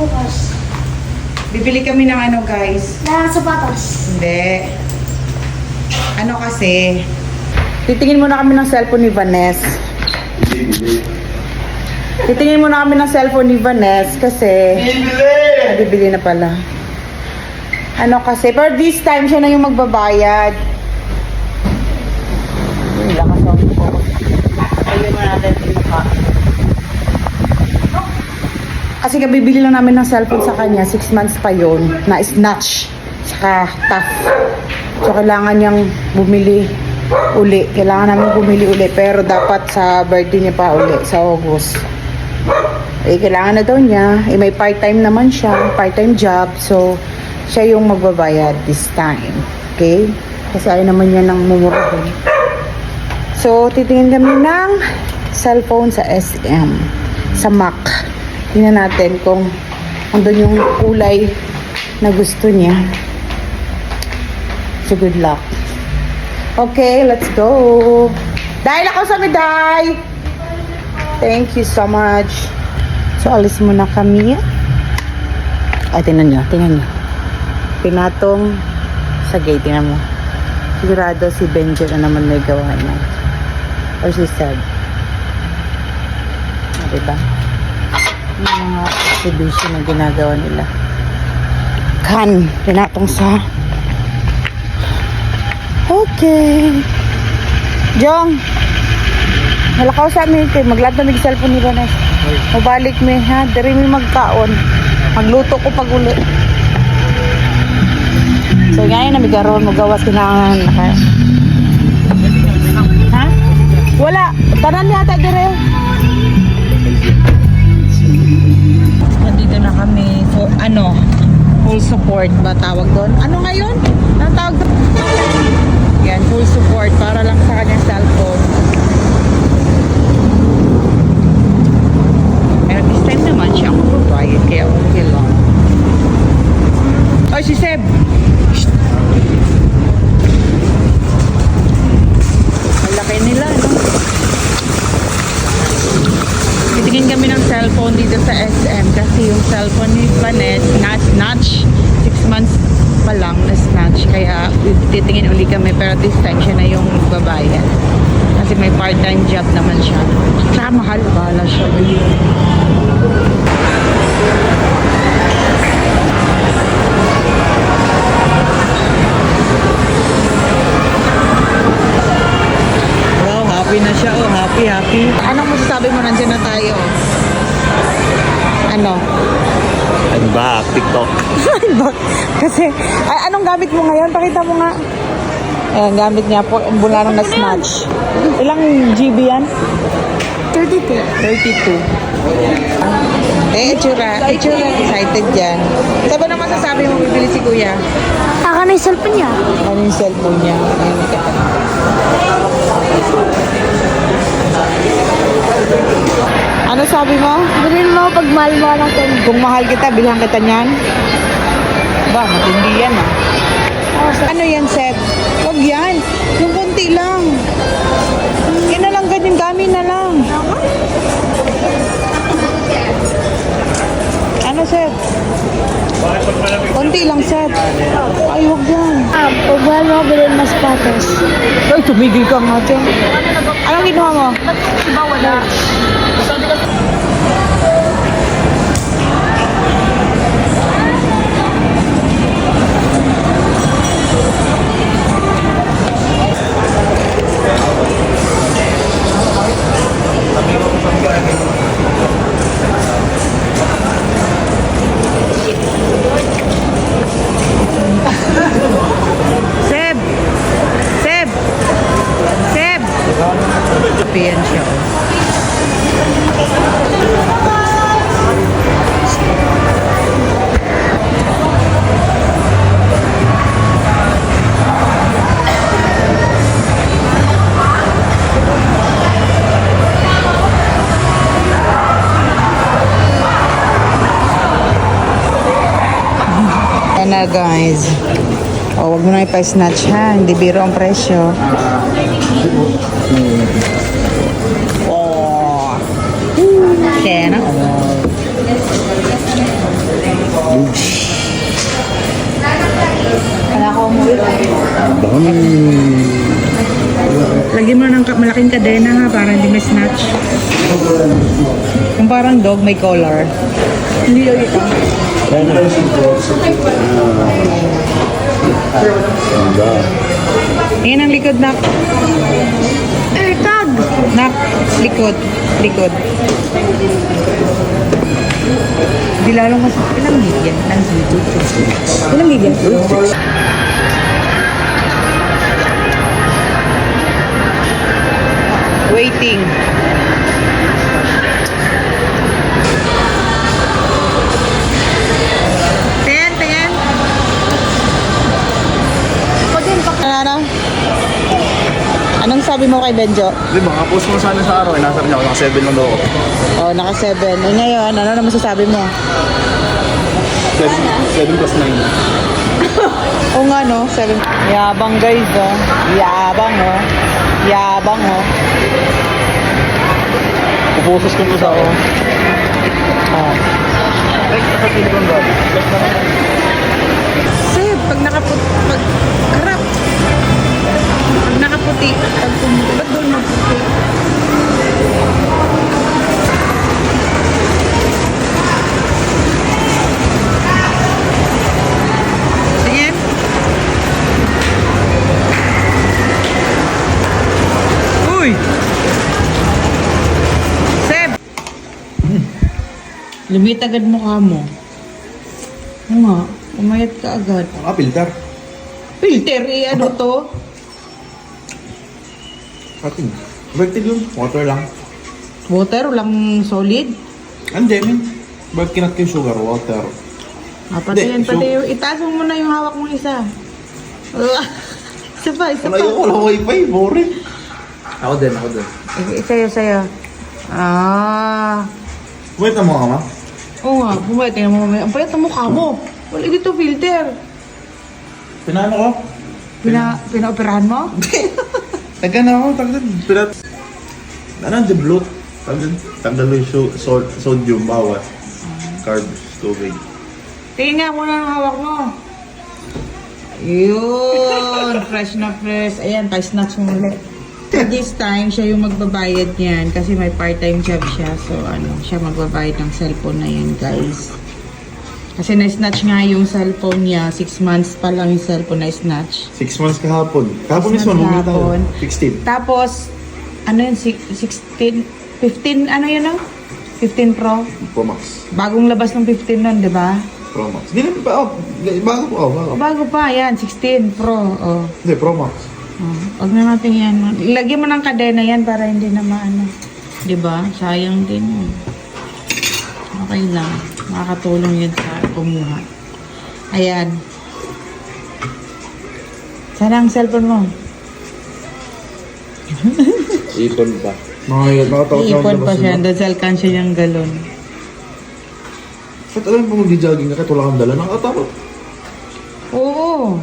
Bukas. Bibili kami ng ano guys. Na sapatos. Hindi. Ano kasi, titingin muna kami ng cellphone ni Vanessa. Titingin muna kami ng cellphone ni Vanessa kasi bibili na pala. Ano kasi, pero this time siya na yung magbabayad. Hindi lang kasi ako po. Ayun mo natin pinaka. Kasi kabibili lang namin ng cellphone sa kanya, 6 months pa yon na snatch. Saka tough. So, kailangan niyang bumili uli. Kailangan namin bumili uli. Pero dapat sa birthday niya pa uli, sa August. Eh, kailangan na daw niya. Eh, may part-time naman siya. Part-time job. So, siya yung magbabayad this time. Okay? Kasi ayaw naman niya ng mumurahin. So, titingin kami ng cellphone sa SM. Sa Mac. Tingnan natin kung andun yung kulay na gusto niya. So, good luck. Okay, let's go. Dahil ako sa Day! Thank you so much. So, alis muna kami. Ay, tingnan nyo. Pinatong sa gate. Tingnan mo. Sigurado si Benjo na naman may gawa niya. Or si Seb. Diba? Yung mga exhibition na ginagawa nila. Pinatong sa... Okay. Jong. Halakaw sa amin kay maglat na mig cellphone ni Vanessa. Mabalik mi ha, diri mi magkaon. Magluto ko pag uli. So ngayon na migaron mo gawas kinahanglan na kaya. Ha? Wala, tanan yata dire. Nandito na kami for full support ba tawag doon? Ano ngayon? Anong tawag doon? Yan, full support para lang sa kanyang cellphone. Pero this time naman siya ang magbabayad kaya okay lang. Oy, si Seb! Shhh. Ang laki nila, no? Titingin kami ng cellphone dito sa SM kasi yung cellphone ni Vanessa na-snatch 6 months pa lang na-snatch kaya titingin uli kami pero this time siya na yung babayan kasi may part-time job naman siya tsaka mahal bala siya wow, happy na siya happy anong masasabi mo nandiyan na tayo I'm back, TikTok. Kasi, anong gamit mo ngayon? Pakita mo nga. Ayan, gamit niya po. Mula nung na-snatch. Ilang GB yan? 32. 32. Itsura. Excited yan. Saan ba naman sasabi mo bibili si Kuya? Aka na yung cellphone niya. Ano yung cellphone niya? Ayun, kita. Ano sabi mo? Bilhin mo pag mahal mo ng phone. Kung mahal kita, bilhan kita niyan. Ba, matindi yan Ano yan, Seth? Huwag yan. Yung konti lang. Yan na lang, ganyan. Gamin na lang. Ano, Seth? Konti lang, Seth. Ay, huwag yan. Pag mahal mo, bilhin mo sapatos. Ay, tumigil ka nga dyan. Anong ginawa mo? Iba wala. Seb! Piyan siya. Ayan na guys. O, wag mo na ipa-snatch ha. Hindi biro ang presyo. Oh. Kaya na. kadena ha, para hindi may snatch. Kung parang dog, may collar. Hindi yun ito. Ayan ang likod na. AirTag! Nak, likod. Likod. Di lalong mas ilang gig yan? Ilang gig yan? Waiting. Tingin, tingin. Ako din, Ano? Anong sabi mo kay Benjo? Di ba, post mo sana sa araw, nasa niya ako, naka 7 lang daw ako. Oh, naka 7. Eh ngayon, ano naman masasabi mo? 7 plus 9. Oo nga no, 7. Yabang guys oh. Yabang oh. Yabang oh. Pupusos ko sa ako. Oh. Ay, kapatid ko ba? Sip, pag pag harap. Pag nakaputi, pag pumuti, ba't doon maputi? Tingin. Uy! Sip! Lumit agad mukha mo. Oo nga, umayat ka agad. Filter. Filter, eh, ano to? Ating. Converted yun. Water lang. Water, walang solid? Hindi, min. Bakit kinat yung sugar? Water. Ah, pati Hindi, yan, pati yung, itaas mo muna yung hawak mong isa. Isa pa, isa Ano pa. yung wala wifi? Boring. Ako din, ako din. Sa'yo, sa'yo. Ah. Wait na mo, ama. Oo nga, bumaya, tingnan mo mamaya. Ang payat ng mukha mo. Wala dito filter. Pinano ko? Pinaoperahan mo? Taga na ako, taga pinat. Ano, the bloat. Tanggal yung sodium, bawat. Carbs, tubig. Tingnan nga muna ang hawak mo. Yun, fresh na fresh. Ayan, pa-snatch mo ulit. This time, siya yung magbabayad niyan kasi may part-time job siya. So, siya magbabayad ng cellphone na yan, guys. Kasi na-snatch nga yung cellphone niya. 6 months pa lang yung cellphone na snatch. 6 months kahapon. Kahapon 6 mismo, months nung tayo. kahapon. 16. Tapos, ano yun, 16, 15, ano yun no? 15 Pro. Pro Max. Bagong labas ng 15 nun, di ba? Pro Max. Hindi na pa, bago po, bago. Bago pa, yan, 16 Pro. Oh. Hindi, Pro Max. Huwag na natin yan. Ilagyan mo ng kadena yan para hindi na maano. Di ba? Sayang din yun. Okay lang. Makakatulong yun sa kumuha. Ayan. Sana ang cellphone mo. Ipon pa. Mga yun, nakataot na Iipon pa siya. Dasal kan siya yung galon. Ba't alam mo mag-jogging ka kahit wala kang dala? Nakakatakot. Oo.